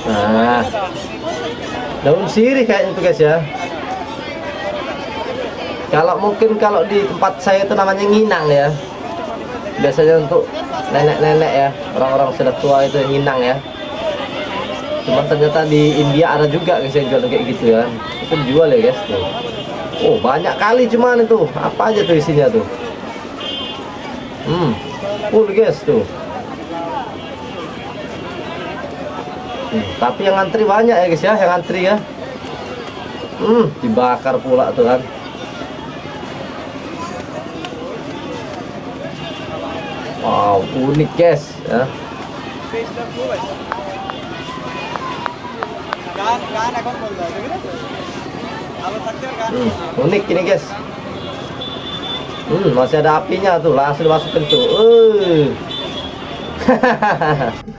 Nah, daun sirih kayaknya tuh guys ya. Kalau mungkin kalau di tempat saya itu namanya nginang ya. Biasanya untuk nenek-nenek ya, orang-orang sudah tua itu yang nginang ya. Cuman ternyata di India ada juga guys yang jual kayak gitu ya. Itu dijual ya guys tuh. Oh banyak kali cuman itu. Apa aja tuh isinya tuh. Full guys tuh. Tapi yang antri banyak ya guys ya, yang antri ya. Dibakar pula tuh kan. Wow, unik guys ya. Unik ini guys. Masih ada apinya tuh, langsung dimasukin tuh.